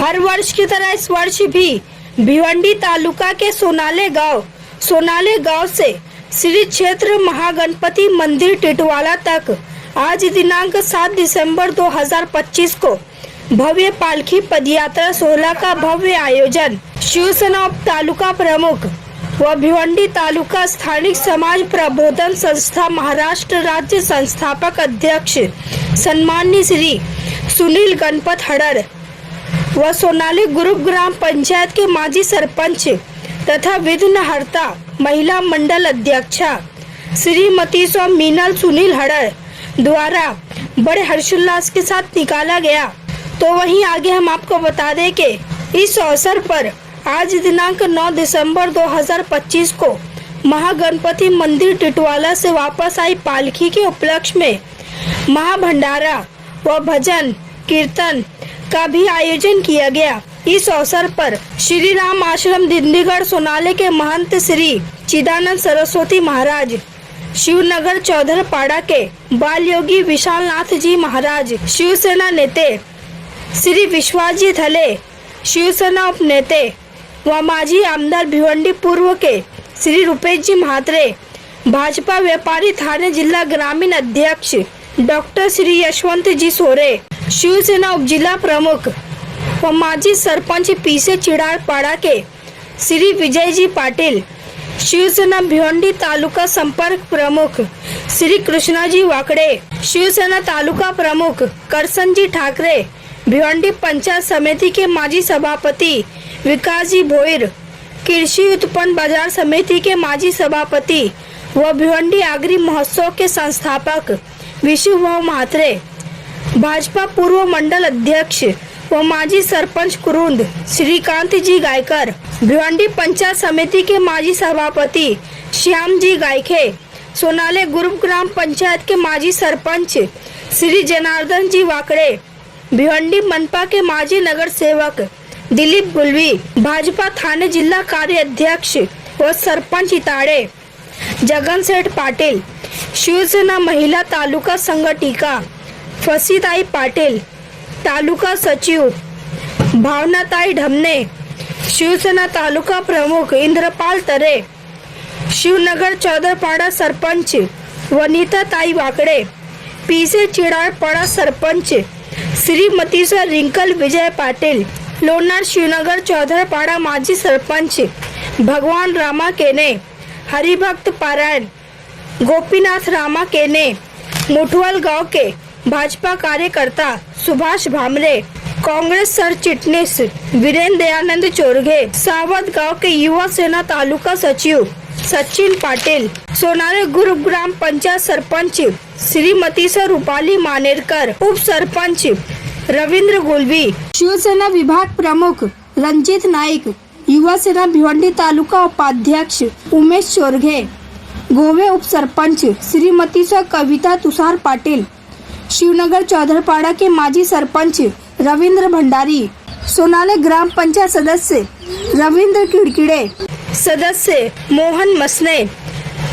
हर वर्ष की तरह इस वर्ष भी भिवंडी तालुका के सोनाले गांव से श्री क्षेत्र महागणपति मंदिर टिटवाला तक आज दिनांक 7 दिसंबर 2025 को भव्य पालकी पदयात्रा 16 का भव्य आयोजन शिवसेना उप तालुका प्रमुख व भिवंडी तालुका स्थानिक समाज प्रबोधन संस्था महाराष्ट्र राज्य संस्थापक अध्यक्ष सन्माननीय श्री सुनील गणपत हड़र व सोनाली ग्रुप ग्राम पंचायत के माजी सरपंच तथा विघ्नहर्ता महिला मंडल अध्यक्षा श्रीमती मीनल सुनील हड़र द्वारा बड़े हर्षोल्लास के साथ निकाला गया। तो वहीं आगे हम आपको बता दें कि इस अवसर पर आज दिनांक 9 दिसंबर 2025 को महागणपति मंदिर टिटवाला से वापस आई पालकी के उपलक्ष्य में महाभंडारा व भजन कीर्तन का भी आयोजन किया गया। इस अवसर पर श्री राम आश्रम दिंडीगढ़ सोनाले के महंत श्री चिदानंद सरस्वती महाराज, शिवनगर चौधरपाड़ा के बाल योगी विशाल नाथ जी महाराज, शिवसेना नेते श्री विश्वाजी धले, शिवसेना उप नेते व माजी आमदार भिवंडी पूर्व के श्री रूपेश जी म्हात्रे, भाजपा व्यापारी थाने जिला ग्रामीण अध्यक्ष डॉक्टर श्री यशवंत जी सोरे, शिवसेना उप जिला प्रमुख व माजी सरपंच पीसे चिड़ाड़पाड़ा के श्री विजय जी पाटिल, शिवसेना भिवंडी तालुका संपर्क प्रमुख श्री कृष्णा जी वाकड़े, शिवसेना तालुका प्रमुख करसन जी ठाकरे, भिवंडी पंचायत समिति के माजी सभापति विकास जी भोईर, कृषि उत्पन्न बाजार समिति के माजी सभापति व भिवंडी आगरी महोत्सव के संस्थापक विशु म्हात्रे, भाजपा पूर्व मंडल अध्यक्ष व माजी सरपंच कुरुंद श्रीकांत जी गायकर, भिवंडी पंचायत समिति के माजी सभापति श्याम जी गायखे, सोनाले ग्रुप ग्राम पंचायत के माजी सरपंच श्री जनार्दन जी वाकड़े, भिवंडी मनपा के माजी नगर सेवक दिलीप गुलवी, भाजपा थाने जिला कार्य अध्यक्ष व सरपंच इताड़े जगन सेठ पाटिल, शिवसेना महिला तालुका संगठिका फसीताई पाटिल, तालुका सचिव भावनाताई ढमने, शिवसेना तालुका प्रमुख इंद्रपाल तरे, शिवनगर चौधरपाड़ा सरपंच वनीता ताई वाकड़े, पीसे चिड़ाड़पाड़ा सरपंच श्रीमती रिंकल विजय पाटिल, लोनार शिवनगर चौधरपाड़ा माजी सरपंच भगवान रामा केने, हरिभक्त पारायण गोपीनाथ रामा केने, मुठवल गांव के भाजपा कार्यकर्ता सुभाष भामरे, कांग्रेस सर चिटनीस वीरेंद्र दयानंद चोरघे, सावत गांव के युवा सेना तालुका सचिव सचिन पाटिल, सोनाले ग्रुप ग्राम पंचायत सरपंच श्रीमती रूपाली मानेरकर, उप सरपंच रविंद्र गुलवी, शिवसेना विभाग प्रमुख रंजीत नाइक, युवा सेना भिवंडी तालुका उपाध्यक्ष उमेश चोरघे, गोवे उप सरपंच श्रीमती कविता तुषार पाटिल, शिवनगर चौधरपाड़ा के माजी सरपंच रविंद्र भंडारी, सोनाले ग्राम पंचायत सदस्य रविंद्र किड़किड़े, सदस्य मोहन मसने,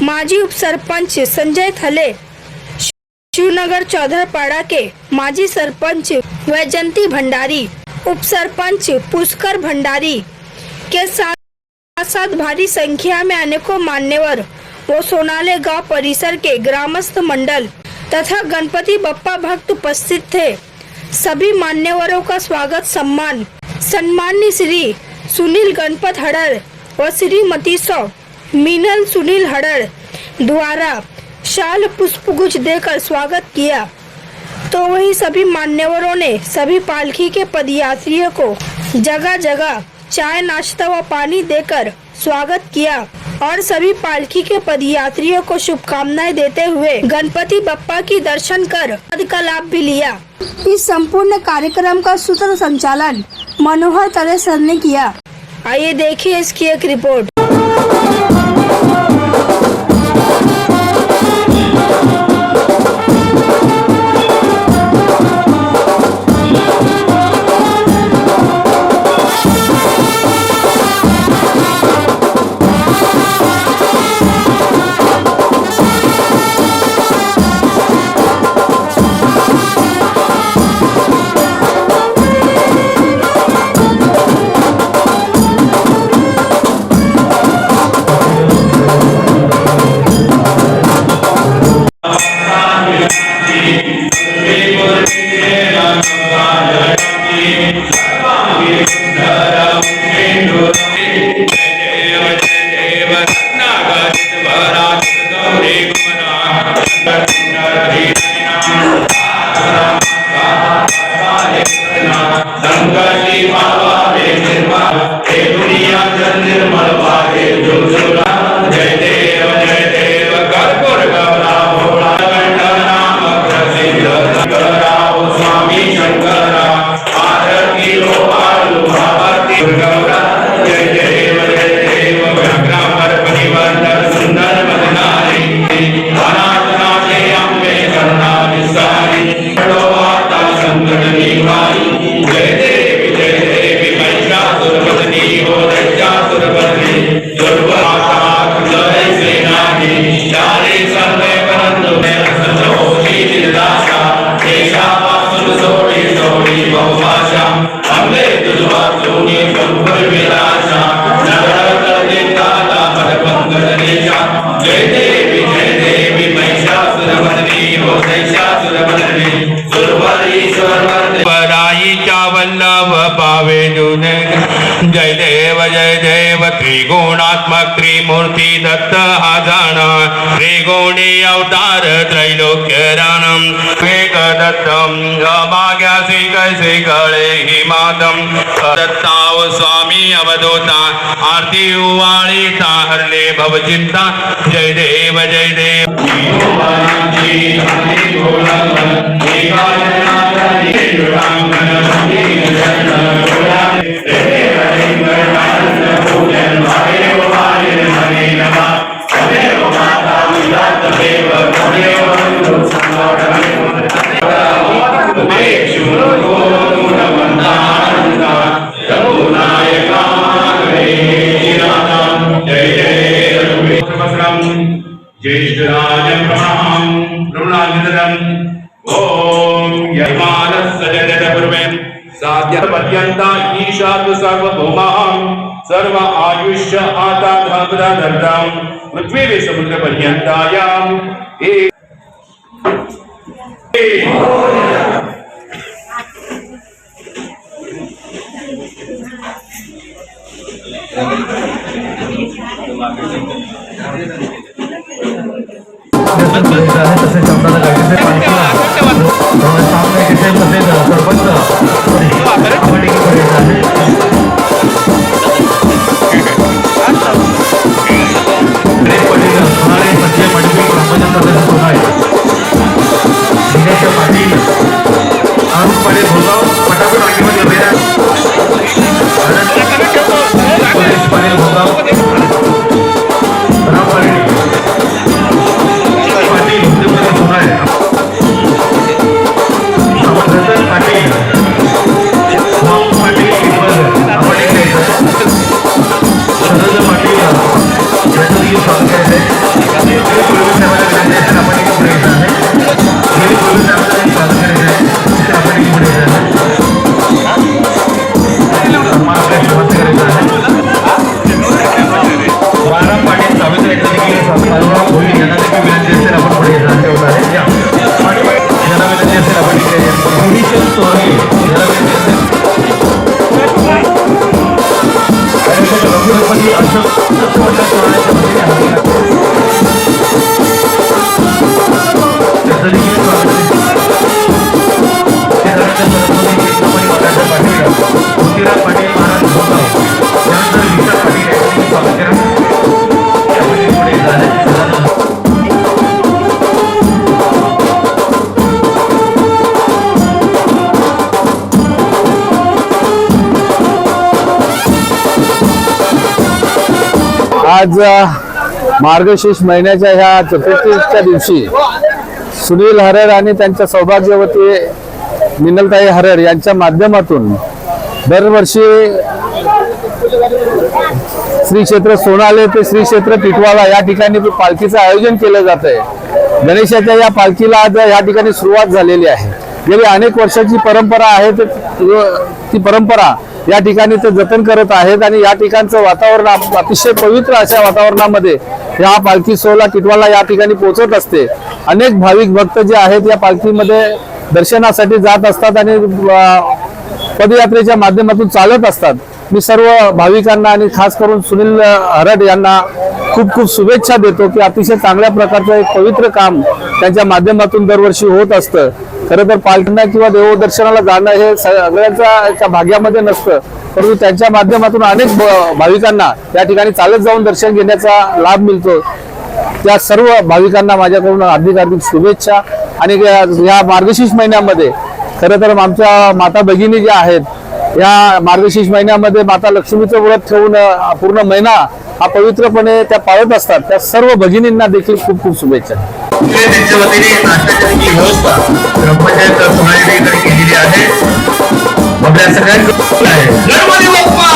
माजी उप सरपंच संजय थले, शिवनगर चौधरपाड़ा के माजी सरपंच वैजंती भंडारी, उप सरपंच पुष्कर भंडारी के साथ भारी संख्या में अनेकों मान्यवर वो सोनाले गांव परिसर के ग्रामस्थ मंडल तथा गणपति बप्पा भक्त उपस्थित थे। सभी मान्यवरों का स्वागत सम्माननीय श्री सुनील गणपत हड़र व श्रीमती मीनल सुनील हड़र द्वारा शाल पुष्प गुच्छ देकर स्वागत किया। तो वहीं सभी मान्यवरों ने सभी पालकी के पदयात्रियों को जगह जगह चाय नाश्ता व पानी देकर स्वागत किया और सभी पालकी के पदयात्रियों को शुभकामनाएं देते हुए गणपति बप्पा की दर्शन कर का लाभ भी लिया। इस संपूर्ण कार्यक्रम का सूत्र संचालन मनोहर तरे सर ने किया। आइए देखिए इसकी एक रिपोर्ट। जय देवी महिषासुरमर्दिनी हो महिषासुरमर्दिनी सुरवरीश्वर पराईच्या वल्लभ पावे जुने जय देव त्रिगुणात्मक त्रिमूर्ती दत्त हा जाणा त्रिगुणी अवतार त्रैलोक्य राणम वेग दत्तम अभाग्यासी कैसे गळे हिमादम दत्ताव स्वामी अवधूता आरती उवाळीता हरले भवचिंता जय देव ज्येष्ठराजं प्रमाणं रुणानिधनं ओम यमानस्य जगदपूर्वें साध्यपर्यन्ता ईशातु सर्वभौमां सर्व आयुष्य आता धामदां पृथ्वी समुद्र पर्यन्तायां तसेच आपल्याला गाडीचे पालखीला सामने किसे तसेच सरपंच पाटील अरुण पाटील भोगाव पटापट रांगेमध्ये उभे राहा पाटील भोगाव राम पाटील आज मार्गशीर्ष महिन्याच्या ह्या चतुर्थीच्या दिवशी सुनील हरर आणि त्यांच्या सौभाग्यवती मिनलताई हरर यांच्या माध्यमातून दरवर्षी श्री क्षेत्र सोनाले ते श्री क्षेत्र टिटवाळा या ठिकाणी पालखीचं आयोजन केलं जात आहे। गणेशाच्या या पालखीला आज या ठिकाणी सुरुवात झालेली आहे। गेली अनेक वर्षाची परंपरा आहे, ती परंपरा या ठिकाणी ते जतन करत आहेत आणि या ठिकाणचं वातावरण अतिशय पवित्र अशा वातावरणामध्ये या पालखी सोहळा टिटवाळा या ठिकाणी पोहोचत असते। अनेक भाविक भक्त जे आहेत या पालखीमध्ये दर्शनासाठी जात असतात आणि पदयात्रेच्या माध्यमातून चालत असतात। मी सर्व भाविकांना आणि खास करून सुनील हरड यांना खूप खूप शुभेच्छा देतो की अतिशय चांगल्या प्रकारचं एक पवित्र काम त्यांच्या माध्यमातून दरवर्षी होत असतं। खरं तर पालखींना किंवा देवदर्शनाला जाणं हे सगळ्यांच्या भाग्यामध्ये नसतं, परंतु त्यांच्या माध्यमातून अनेक भाविकांना या ठिकाणी चालत जाऊन दर्शन घेण्याचा लाभ मिळतो। त्या सर्व भाविकांना माझ्याकडून हार्दिक शुभेच्छा। आणि या मार्गशीर्ष महिन्यामध्ये खरं तर आमच्या माता भगिनी ज्या आहेत या मार्गशीर्ष महिन्यामध्ये माता लक्ष्मीचं व्रत ठेवून पूर्ण महिना हा पवित्रपणे त्या पाळत असतात। त्या सर्व भगिनींना देखील खूप खूप शुभेच्छा। त्यांच्या वतीने नाश्त्याची व्यवस्था ग्रामपंचायत सोनालीकडे केलेली आहे। आपल्या सगळ्यांकडे आहे गणपती बाप्पा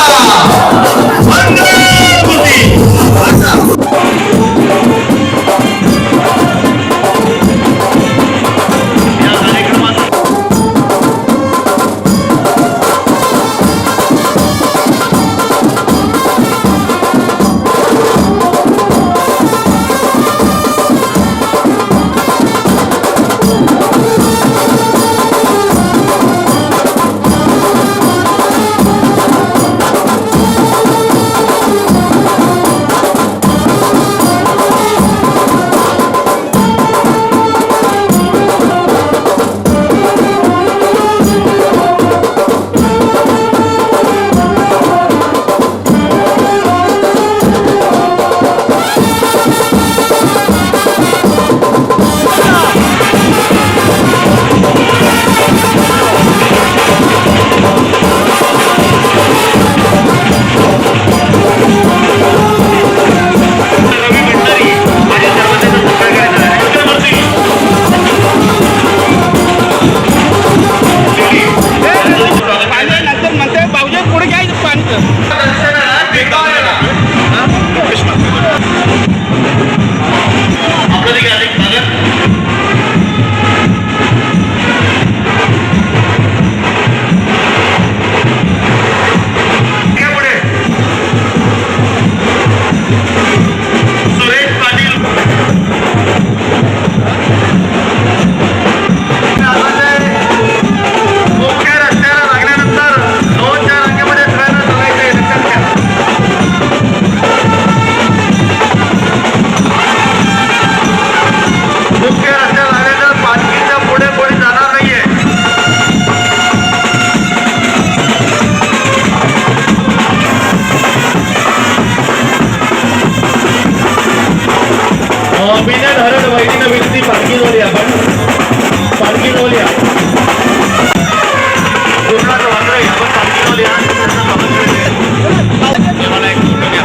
बिना धरण वैदिक विनंती पालखी जोडूया आपण पालखी जोडूया पूर्ण वांद्रे आपण पालखी जोडूया मला एक फोटो घ्या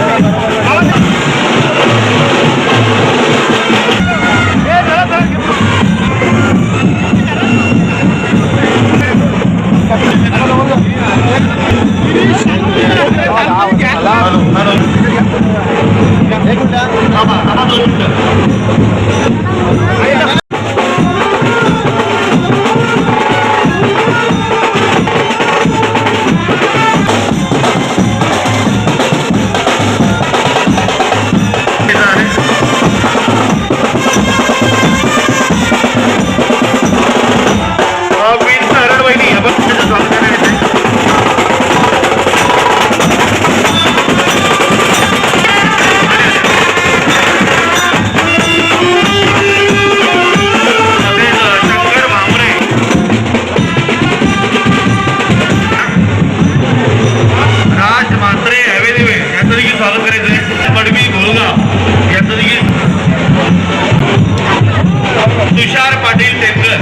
तुषार पाटील टेमकर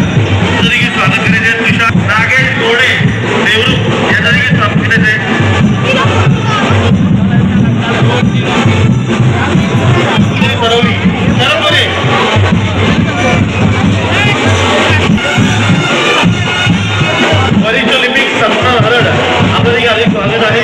देखील स्वागत करायचे तुषार नागेश गोडे देवरूप यांचं देखील स्वागत करायचे सरवली सरवले वरिष्ठ लिपिक सपना हरड आपलं देखील अधिक स्वागत आहे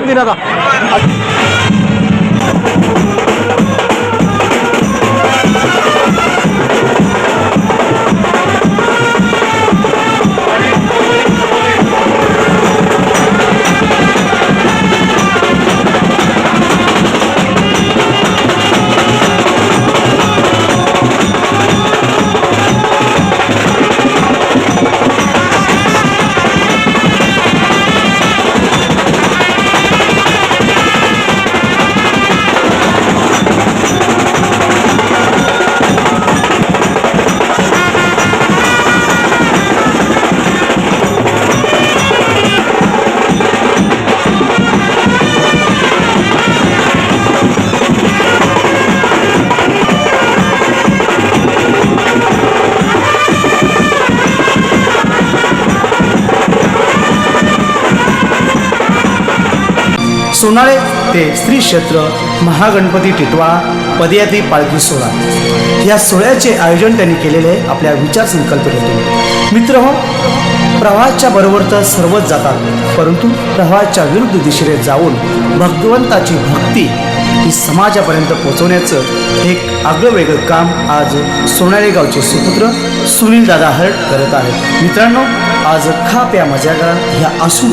दिला था। सोनाळे ते श्री क्षेत्र महागणपती टिटवाळा पदयात्री पालखी सोहळा या सोहळ्याचे आयोजन त्यांनी केलेले आपल्या विचार संकल्पनेतून. मित्रहो, प्रवाहाच्या बरोबर तर सर्वच जातात, परंतु प्रवाहाच्या विरुद्ध दिशेने जाऊन भगवंताची भक्ती ही समाजापर्यंत पोहोचवण्याचं एक आगळं वेगळं काम आज सोनाळे गावचे सुपुत्र सुनील दादा हरट करत आहेत. मित्रांनो, आज खा प्या मजा करा ह्या आसून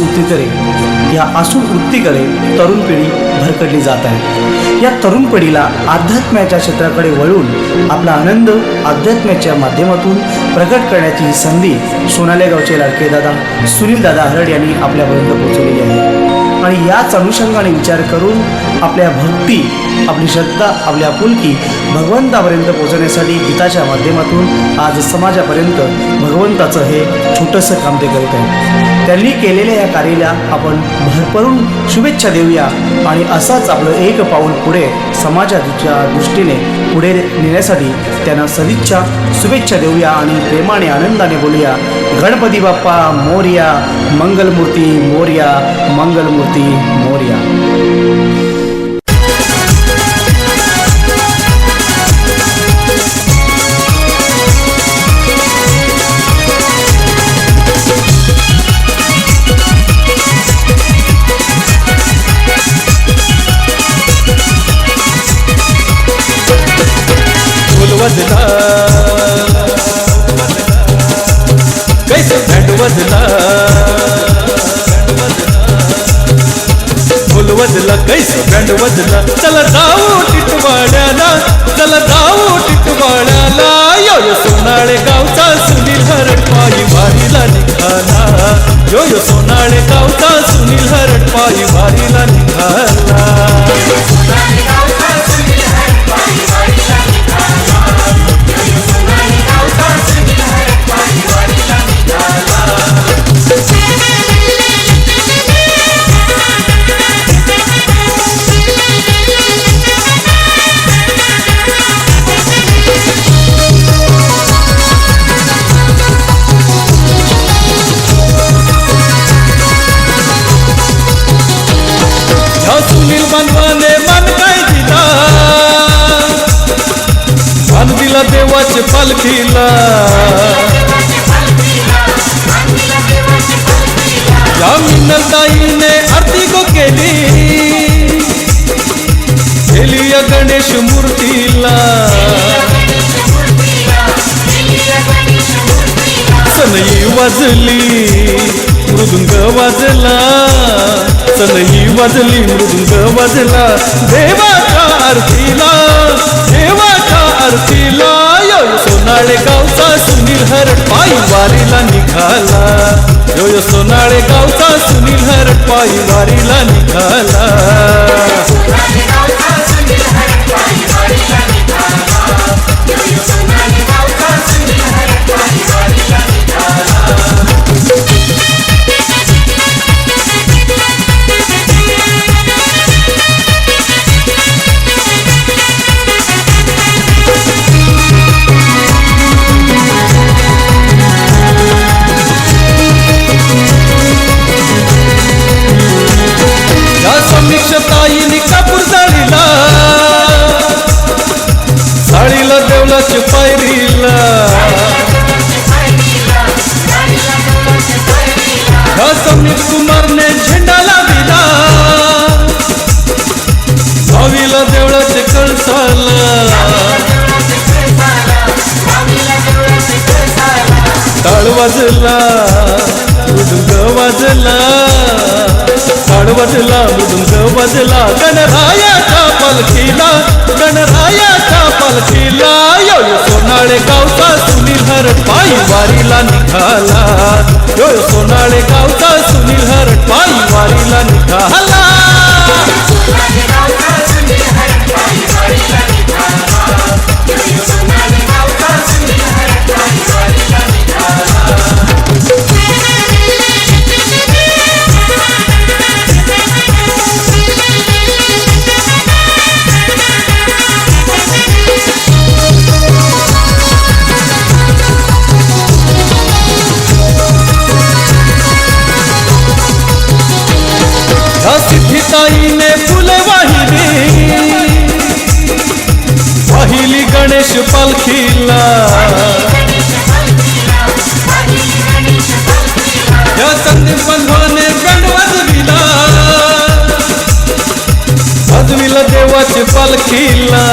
वृत्तीकडे तरुण पिढी भरकटली जात आहे. या तरुण पिढीला अध्यात्माच्या क्षेत्राकडे वळून आपला आनंद अध्यात्माच्या माध्यमातून प्रकट करण्याची ही संधी सोनाळे गावचे लाडके दादा सुनील दादा हरट यांनी आपल्यापर्यंत पोहोचवलेली आहे. आणि याच अनुषंगाने विचार करून आपल्या भक्ती, आपली श्रद्धा, आपली आपुलकी भगवंतापर्यंत पोहोचवण्यासाठी गीताच्या माध्यमातून आज समाजापर्यंत भगवंताचं हे छोटंसं काम ते करत आहे. त्यांनी केलेल्या या कार्याला आपण भरभरून शुभेच्छा देऊया आणि असाच आपलं एक पाऊल पुढे समाजाच्या दृष्टीने पुढे नेण्यासाठी त्यांना सदिच्छा शुभेच्छा देऊया आणि प्रेमाने आनंदाने बोलूया, गणपती बाप्पा मोरया, मंगलमूर्ती मोरया, मंगलमूर्ती मोरया. वजला कैसे बँड वजला, फुल वजला कैसे बँड वजला. चला जाऊ टिटवाळ्याला, चला जाऊ टिटवाळ्याला. यो सोनाळे गावचा सुनील हरट पायी वारीला निघाला. यो सोनाळे गावचा सुनील हरट पायी वारीला निघाला. सुनील बांधवाने मान काय दिला, मान दिला देवाच्या पालखीला. या मिनलताईने आरती गो केली, केली या गणेश मूर्तीला. सनई वाजली मृदुंग वाजला, सनई वाजली मृदुंग वाजला. देवाच्या आरतीला, देवाच्या आरतीला. यो सोनाळे गावचा सुनील हरट पायी वारीला निघाला. यो सोनाळे गावचा सुनील हरट पायी वारीला निघाला. ताईनी कापूर जाळीला, साडीला देवलाच्या पायरीला. समीर कुमारने झेंडा लाविला, भावीला देवळाच्या कळसाला. टाळ वाजला मृदुंग वाजला, टाळ वाजला मृदुंग वाजला. गणरायाच्या पालखीला, गणरायाच्या पालखीला. यो सोनाळे गावचा सुनील हरट पायी वारीला निघाला. यो सोनाळे गावचा सुनील हरट पायी वारीला निघाला. पालखीला या संदीप बंधवाने बँड वाजविला देवाची पालखीला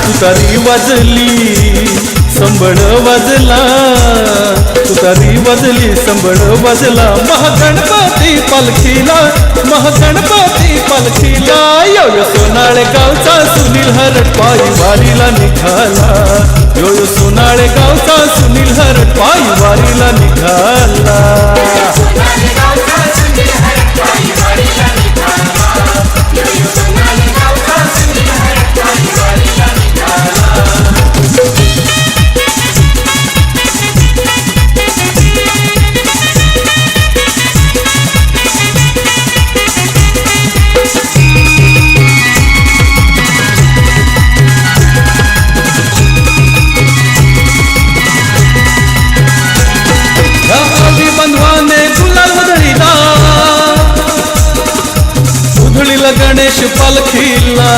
तुतारी वाजली संबळ वाजला तुतारी वाजली संबळ वाजला महागणपती पालखीला महागणपती पालखीला यो सोनाळे गावचा सुनील हरटपाई वारीला निघाला यो सोनाळे गावचा सुनील हरटपाई वारीला निघाला गणेश पालखीला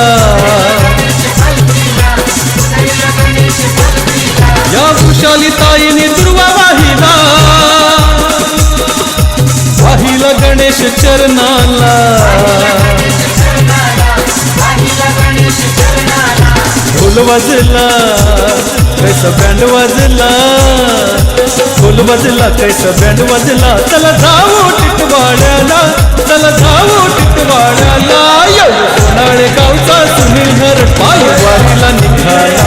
या खुशाली ताईने दुर्वा वाहिला वाहिला गणेश चरणाला ढोल वाजला कैसा बँड वाजला ढोल वाजला कैसा बँड वाजला चला जाऊ टिटवाळ्याला चला जाऊ टिटवाळ्याला यो सोनाळे गावचा सुनील हरटपाई वारीला निघाला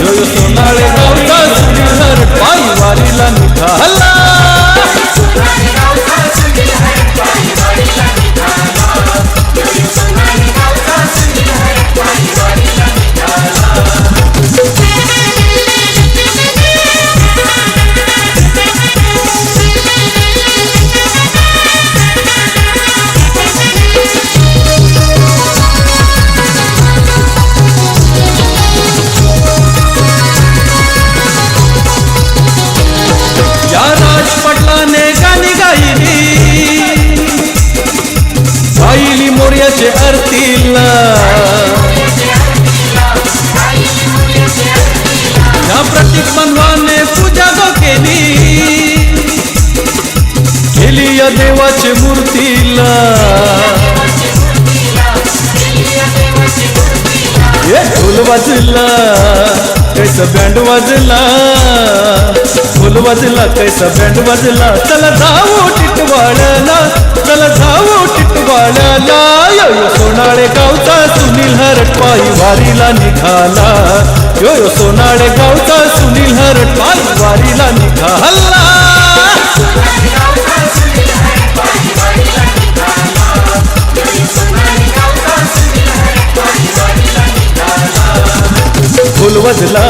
यो सोनाळे गावचा सुनील हरटपाई वारीला निघाला गायली मोर्याचे आरतीला या प्रतीक बंधवाने पूजा गो केली या देवाचे मूर्तीला ढोल वाजला कैसा बँड वाजला ढोल वाजला कैसा बँड वाजला चला जाऊ टिटवाळ्याला चला जाऊ टिटवाळ्याला यो सोनाळे गावचा सुनील हरटपाई वारीला निघाला यो सोनाळे गावचा सुनील हरटपाई वारीला निघाला ढोल वाजला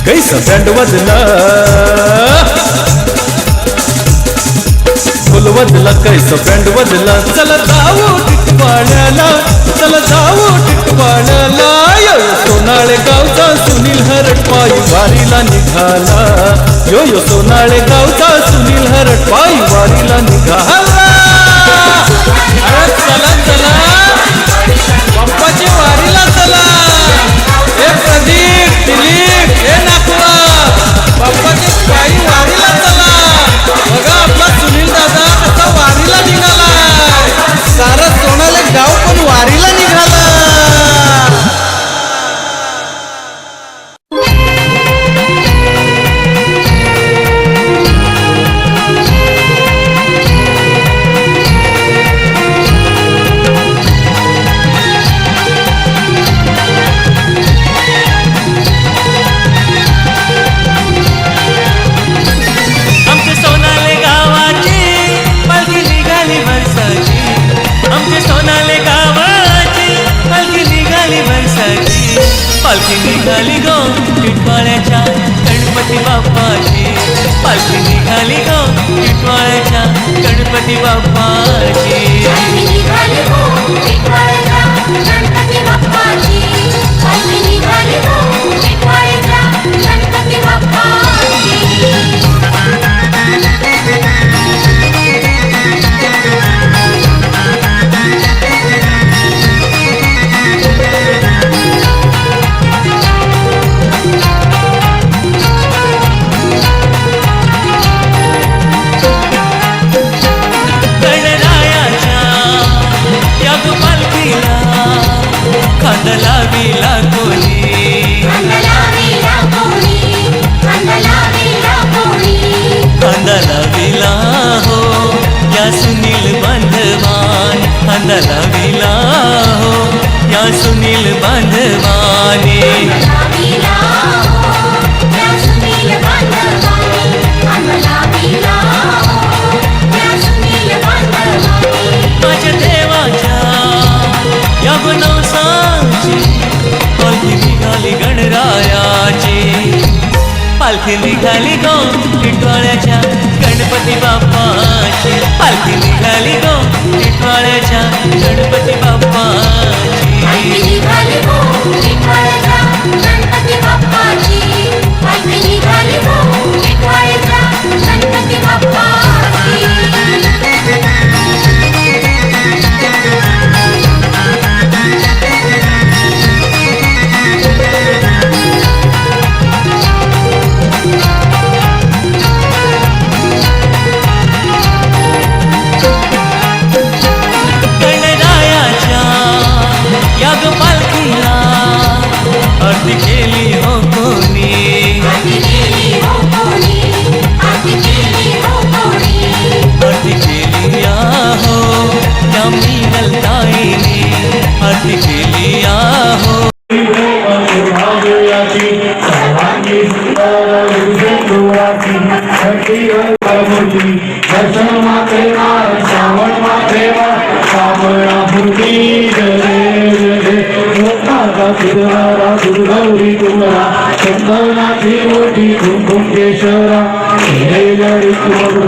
कैसा बँड वाजला ढोल वाजला कैसा बँड वाजला चला जाऊ टिटवाळ्याला चला जाऊ टिटवाळ्याला यो सोनाळे गावचा सुनील हरटपाई वारीला निघाला यो सोनाळे गावचा सुनील हरटपाई वारीला निघाला अरे चला चला बाप्पाची वारीला चला हे प्रदीप दिलीप हे नाकवा बाप्पाची पायी वारीला चला बघा आपला सुनील दादा आता वारीला निघाला सारं सोनाले गाव पण वारीला निघाला आमचे सोनाले गावाची याग पालखीला खांदला विला कोणी खांदला विला हो या सुनील बांधवान खांदला विला हो या सुनील बांधवाने माझ्या देवाच्या या बनवसाची पालखी निघाली गणरायाची पालखी निघाली गो टिटवाळ्याच्या गणपती बाप्पाची पालखी निघाली गो टिटवाळ्याच्या गणपती बाप्पाची गणरायाच्या याग पालखीला आरती केली हो कोणी आरती केली या हो या मीनलताईने आरती केली या हो गौरी कुमारा चंदनाची मोठी कुंकुमेश्वरा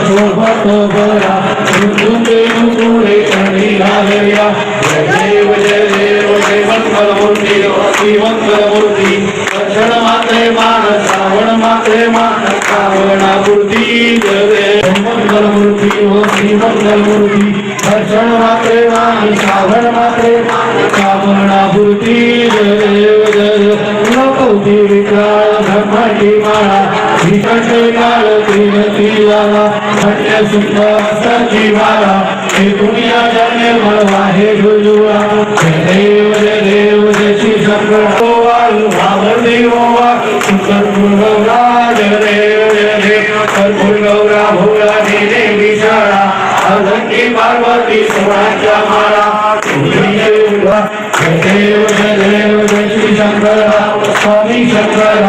सोबत बरा पुढे आणि घालया देव जय देव जय मंगलमूर्ती मंगलमूर्ती दर्शन मात्रे मान श्रावण मात्रे मान श्रावणापूर्ती जय मंगलमूर्ती हो श्री मंगलमूर्ती दर्शन मात्रे मान श्रावण मात्रे मान श्रावणापूर्ती जय जय कौती विकाळ ब्रह्मांडी माळा विकट काळ तीनती लाला धन्य सुंदर सची माला हे दुनिया जाने मळवा हे गुरुवा देव जय श्री शंकर भावर देवा सुंदर गौरा जय देव कर्पूर गौरा भोला देवी विशाळा अधंगी पार्वती सोळाच्या माळा देव जय श्री शंकर स्वामी शंकर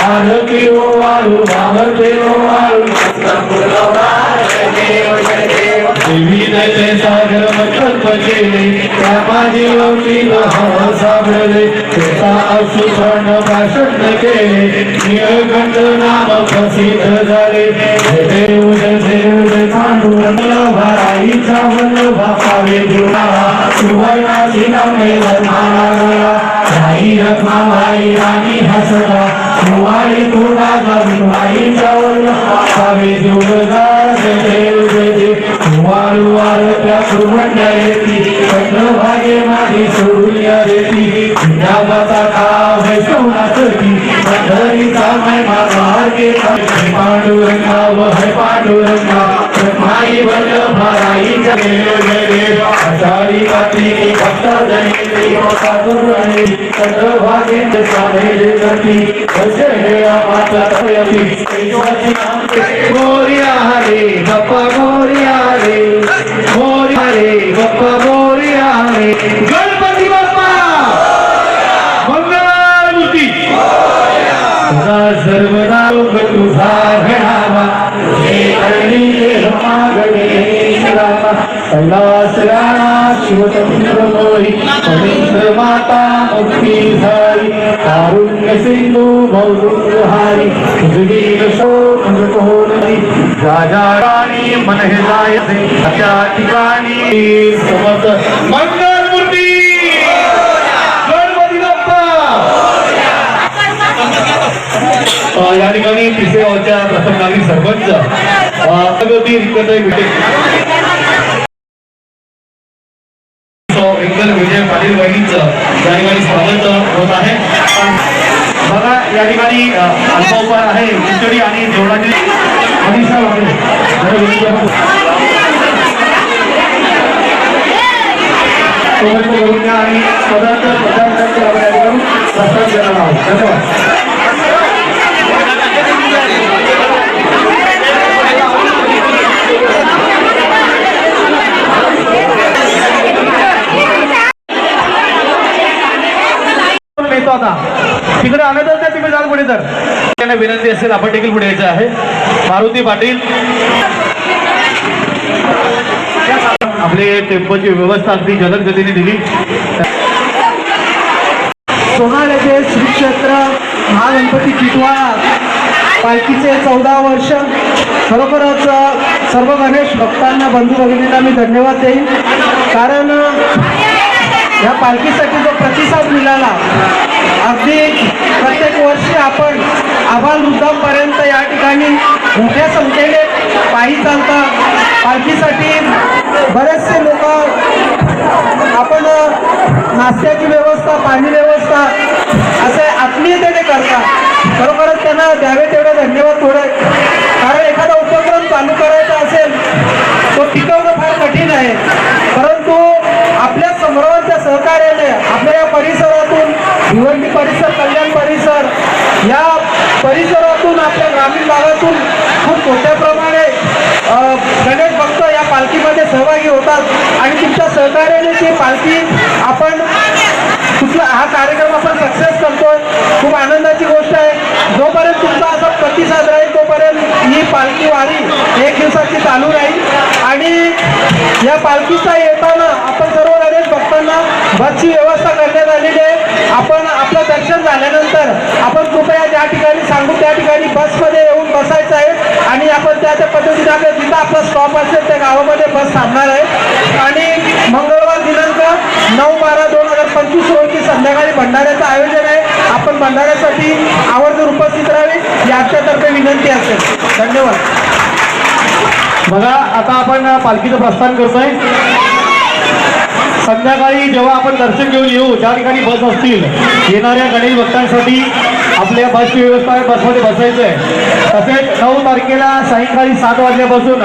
आरती ओ वाळू भावर देव वाळू कर्पूर गौरा देवी दे सागर मकल्प केले त्या माझी लवची हवा साबळले त्याचा असुषण भाषण केले निळकंठ नाम प्रसिद्ध झाले देव जय पांडुरंग भराईचा वल्लभा पावे जुळावा सुवर्णाची नामे धर्माला राई रखमाबाई राणी हसला सुवाळी तुळाचा विवाईचा वल्लभा पावे जुळगा देव वारंवार त्या सुमंडळी चंद्रभागे माझी सोडूया रेती जागाचा काव है सोनासती पंढरीचा महिमा मार्गे पांडुरंगा वह पांडुरंगा माई वल्लभाईचा देव आषाढी कार्तिकी भक्त जयंती साधुरणी चंद्रभागे साधेले करती दशे माता तयती मोर्या हरे बाप्पा मोर्या रे मोर्या रे बाप्पा मोर्या रे गणपती बाप्पा मंगलमूर्ती सदा सर्वदा तुझा घडावा हे करणी गणेशरामा कैलास राणा शिवचंद्र मोरी पवित्र माता मुक्ती झाली कारुण्य सिंधू मौरुहारी तुझी शोक कोणी राजा राणी मन हे जायचे अशा ठिकाणी समत मंगलमूर्ती गणपती बाप्पा या ठिकाणी तिसऱ्या प्रथम नागरिक सरपंच प्रगती रिक्त विठ्ठल विजय पाटील वहिनींचं या ठिकाणी स्वागत होत आहे. बघा या ठिकाणी अल्पोपहार आहे खिचडी आणि जेवणाची अनिशा तो करून घ्या आणि पदार्थ पदार्थांचे आपण या ठिकाणी प्रस्ताव देणार आहोत. धन्यवाद. येतो आता तिकडे आलं तर तुम्ही जाल पुढे. तर त्यांना विनंती असेल आपण देखील पुढे यायचं आहे. मारुती पाटील आपले टेम्पोची व्यवस्था अगदी जलद गतीने दिली. सोनाल्याचे श्री क्षेत्र महागणपती टिटवाळा पालखीचे 14 वर्ष. खरोखरच सर्व गणेश भक्तांना बंधू भगिनींना मी धन्यवाद देईन, कारण या पालखीसाठी जो प्रतिसाद मिळाला, अगदी प्रत्येक वर्षी आपण आबालवृद्धांपर्यंत या ठिकाणी मोठ्या संख्येने पायी चालतात. पालखीसाठी बरेचसे लोक आपण नाश्त्याची व्यवस्था, पाणी व्यवस्था असे आत्मीयतेने करतात. खरोखरच त्यांना द्यावे तेवढे धन्यवाद थोडे, कारण एखादा उपक्रम चालू करायचा असेल तो टिकवणं फार कठीण आहे. परंतु आपल्या समोरच्या सहकार्याने आपल्या या परिसरातून, भिवंडी परिसर, कल्याण परिसर या परिसरातून, आपल्या ग्रामीण भागातून खूप मोठ्या प्रमाणे गणेश भक्त या पालखीमध्ये सहभागी होतात आणि तुमच्या सहकार्याने ती पालखी आपण हा कार्यक्रम आपण सक्सेस करतोय. खूप आनंदाची गोष्ट आहे. जोपर्यंत तुमचा असा प्रतिसाद राहील तोपर्यंत ही पालखी वारी 1 दिवसाची चालू राहील. आणि या पालखीचा येताना आपण सर्व गणेश भक्तांना बसची व्यवस्था करण्यात आलेली आहे. आपण आपलं दर्शन झाल्यानंतर आपण कृपया ज्या ठिकाणी सांगू त्या ठिकाणी बसमध्ये येऊन बसायचं आहे आणि आपण त्या पद्धतीने आपल्या जिथं आपला स्टॉप असेल त्या गावामध्ये बस थांबणार आहे. आणि मंगळवार दिनांक 9/12/2025 रोजी संध्याकाळी भंडाऱ्याचं आयोजन आहे. आपण भंडाऱ्यासाठी आवर्जून उपस्थित राहावे ही आमच्यातर्फे विनंती असेल. धन्यवाद. बघा, आता आपण पालखीचं प्रस्थान करतोय. संध्याकाळी जेव्हा आपण दर्शन घेऊन येऊ, ज्या ठिकाणी बस असतील, येणाऱ्या गणेश भक्तांसाठी आपल्या बसची व्यवस्था आहे, बसमध्ये बसायचं आहे. तसेच 9 तारखेला सायंकाळी 7 वाजल्यापासून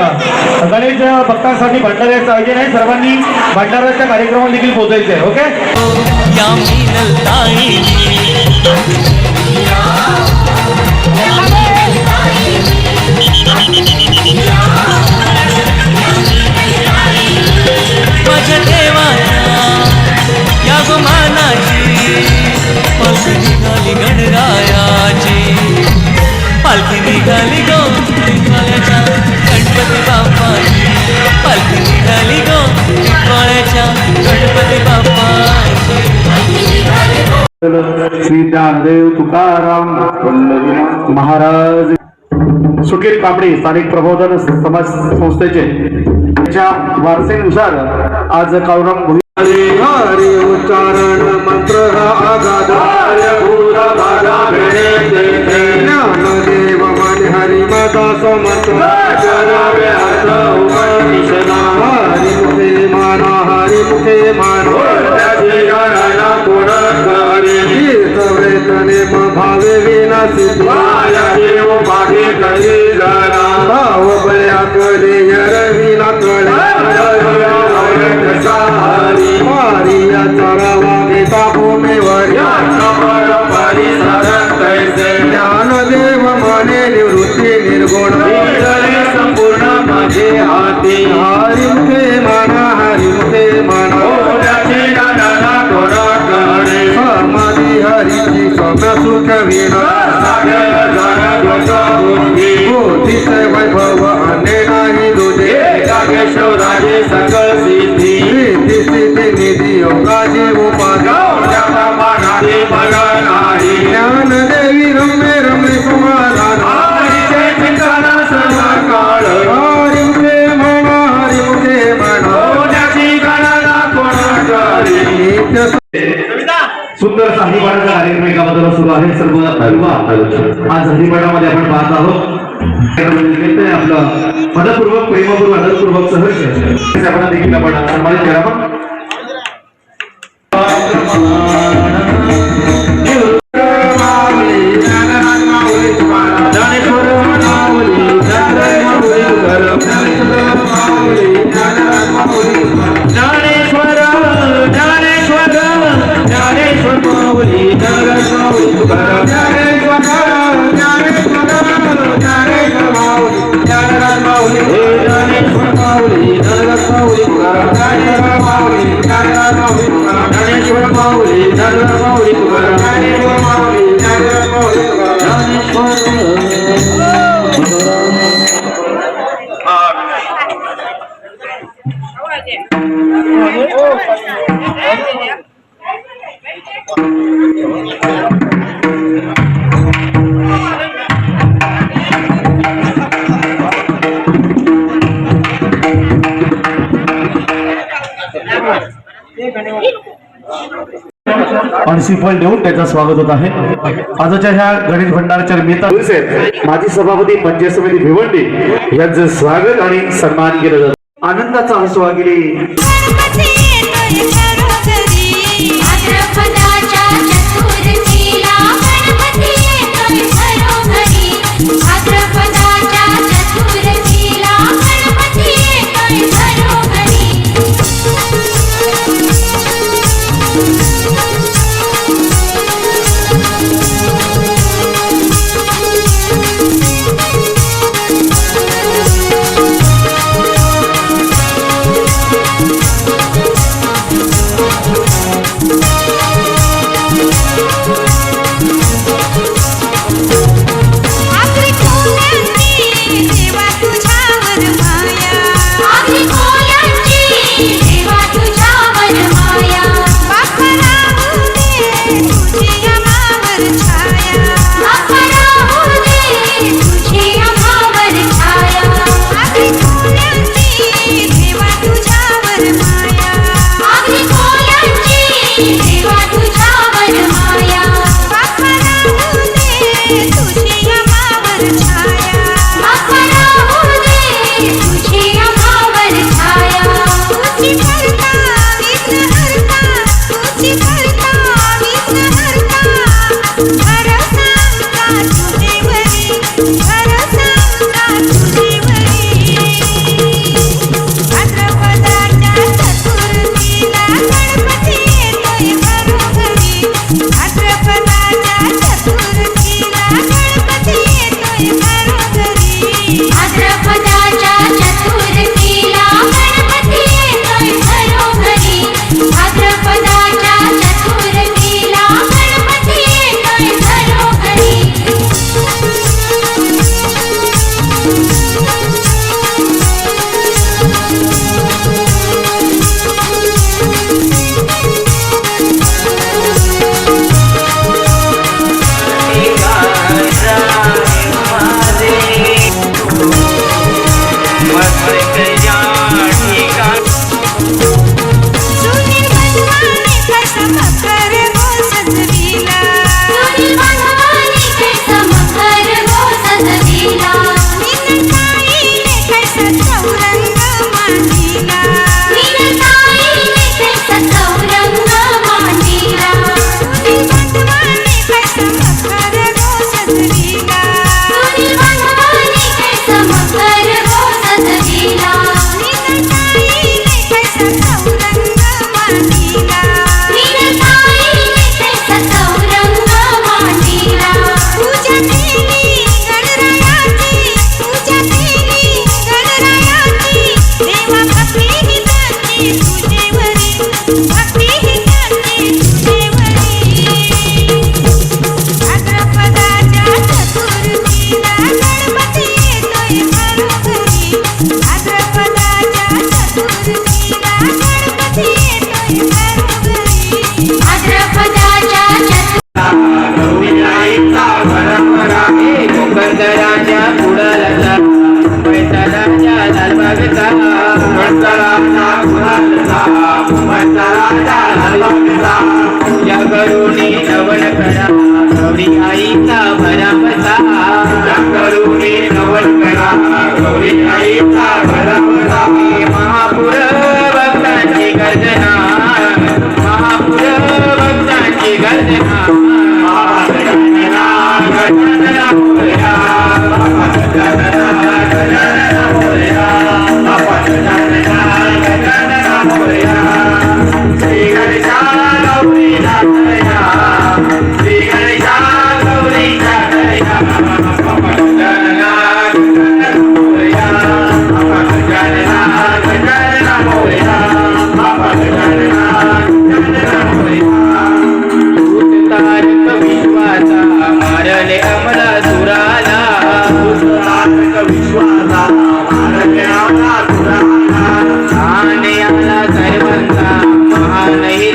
गणेश भक्तांसाठी भंडाऱ्याचं आयोजन आहे. सर्वांनी भंडाऱ्याच्या कार्यक्रमाला देखील पोहोचायचं आहे. ओके. या मिनलताई माझ्या देवाच्या या गुमानाची पालखी निघाली गणरायाची. पालखी निघाली गो टिटवाळ्याच्या गणपती बाप्पाची. पालखी निघाली गो टिटवाळ्याच्या गणपती बाप्पाची. श्री ज्ञानदेव तुकाराम महाराज सुखीर कांबळे स्थानिक प्रबोधन समाज संस्थेचे त्याच्या वारसेनुसार आज कावरम हरी उच्चारण मंत्र आगाद ज्ञानदेव मन हरी माता समर्थ हरी मुखे माना हरी मुखे माना वेतने भावे विनाशी भाव बया कडे रवीला मारिया चरावा घेता भूमीवर ज्ञानदेव मने निवृत्ती निर्गुण संपूर्ण माझे हाती. हरी मुखे माना हरी मुखे माना समाधी हरीची सौम्य सुख विना बोधीचे वैभव अन्य नाही तुझे. नागेश्वराचे सकळ सिद्धी रिद्धी सिद्धी निधी योगाची उपाधी ज्ञानदेवी रम्य रम्य समाधान हरी मुखे म्हणा हरी मुखे म्हणा. सुंदर हरिपाठाचा कार्यक्रम एका बाजूला सुरू आहे. सर्व आज हरिपाठामध्ये आपण पाहत आहोत. आपलं मनपूर्वक प्रेमपूर्वक आदरपूर्वक सहर्ष आपण देखील आपण सन्मानित केला. ज्ञानेश्वर ज्ञानेश्वर माऊली ज्ञानोबा माऊली तुकाराम ज्ञानेश्वर माऊली ज्ञानोबा माऊली आणि श्रीफळ देऊन त्याचं स्वागत होत आहे. आजच्या ह्या गणेश भंडाराच्या निमित्त माजी सभापती पंचायत समिती भिवंडी यांचं स्वागत आणि सन्मान केलं जातं. आनंदाचा हा स्वागली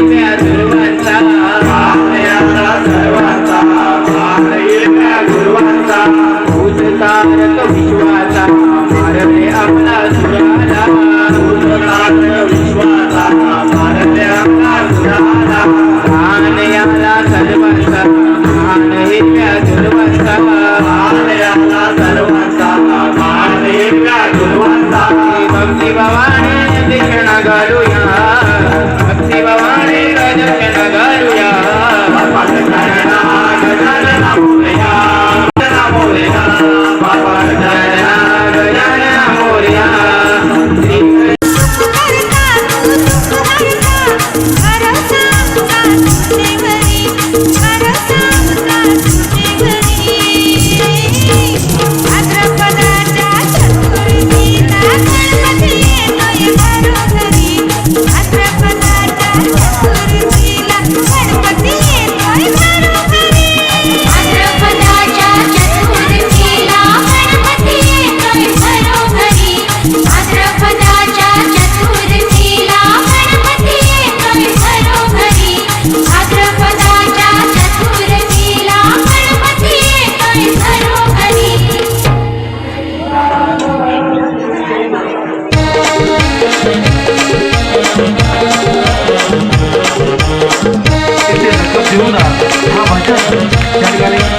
हिरव्या दुर्वांचा मान याला सर्वांचा मान हिरव्या दुर्वांचा भूततारक विश्वाचा मारले आपला सुराला भूततारक विश्वाचा मारले आपला सुराला मान याला सर्वांचा मान हिरव्या दुर्वांचा मान याला सर्वांचा मान हिरव्या दुर्वांचा भक्ती भवानी दिशण घालूया भक्ती भवानी गजन घालूया बापा गजानना गजानना मोरया गजानना मोरया बापा गजानना गजानना मोरया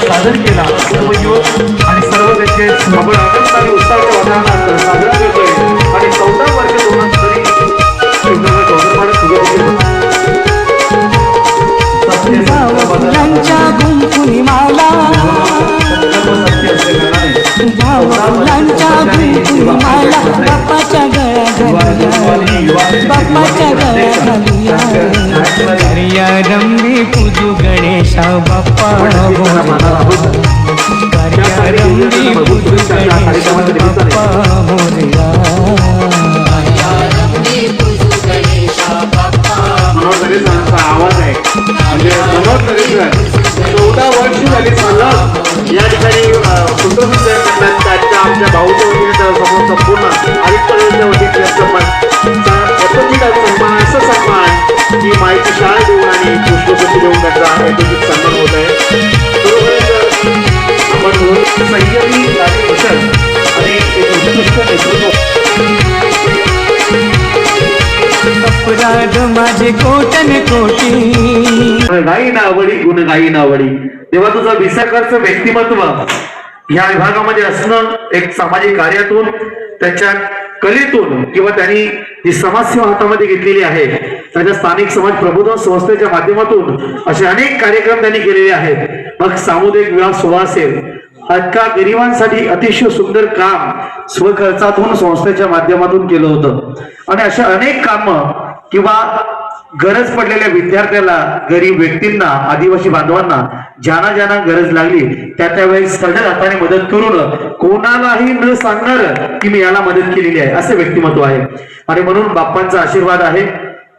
सादर केला सर्व युवक आणि सर्व त्याचे आपण आनंद आणि उत्साहाच्या वातावरणात साजरा करतोय आणि 14 वर्ष तरी भावलांच्या गुंफुनी माला भावलांच्या गुंफुनी माला बाप्पाच्या गळ्या घालूया रंबी पूजू गणेशा बाप्पा रंबी पूजू गणेशा बाप्पा मोरया आवाज आहे म्हणजे 14 वर्ष झाली सलग या ठिकाणी सूत्रसंचालन करतात त्याच्या आमच्या भाऊच्या वतीने समोर संपूर्ण आयुक्तालयाच्या वतीने सन्मान असं सन्मान की माहिती शाळा देऊन आणि पुष्पवृत्ती देऊन त्यांचा ऐतिहासिक सन्मान होत आहे. बरोबरच आपण संयमी कार्यकुशल आणि एक उत्कृष्ट नेतृत्व अपराध माझे कोटन कोटी गाई नावडी गुण गाई नावडी. तेव्हा तुझं विसाकरचं व्यक्तिमत्व ह्या विभागामध्ये असणं एक सामाजिक कार्यातून त्याच्या कलेतून किंवा त्यांनी जी समाजसेवा हातामध्ये घेतलेली आहे त्याच्या स्थानिक समाज प्रबोधन संस्थेच्या माध्यमातून असे अनेक कार्यक्रम त्यांनी केलेले आहेत. मग सामुदायिक विवाह सोहळा असेल अख्खा गरिबांसाठी अतिशय सुंदर काम स्वखर्चातून संस्थेच्या माध्यमातून केलं होतं आणि अशा अनेक कामं किंवा गरज पडलेल्या विद्यार्थ्याला गरीब व्यक्तींना आदिवासी बांधवांना ज्यांना ज्यांना गरज लागली त्यावेळेस सडक हाताने मदत करून कोणालाही न सांगणार की मी याला मदत केलेली आहे असे व्यक्तिमत्व आहे. आणि म्हणून बाप्पांचा आशीर्वाद आहे.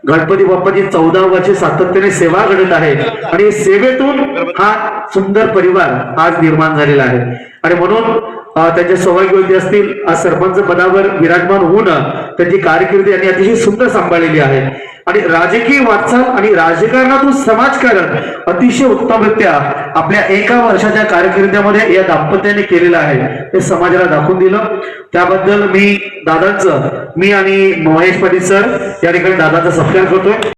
गणपती बाप्पाची 14 वर्षे सातत्याने सेवा घडत आहे आणि सेवेतून हा सुंदर परिवार आज निर्माण झालेला आहे. आणि म्हणून त्यांच्या सौभाग्यवती असतील आज सरपंच पदावर विराजमान होऊन त्यांची कारकिर्दी यांनी अतिशय सुंदर सांभाळलेली आहे. आणि राजकीय वाटचाल आणि राजकारणातून समाजकारण अतिशय उत्तमरित्या आपल्या 1 वर्षाच्या कारकिर्दीमध्ये या दाम्पत्याने केलेलं आहे. हे समाजाला दाखवून दिलं. त्याबद्दल मी दादांचं मी आणि महेश पाटील सर या ठिकाणी दादाचा सत्कार करतोय.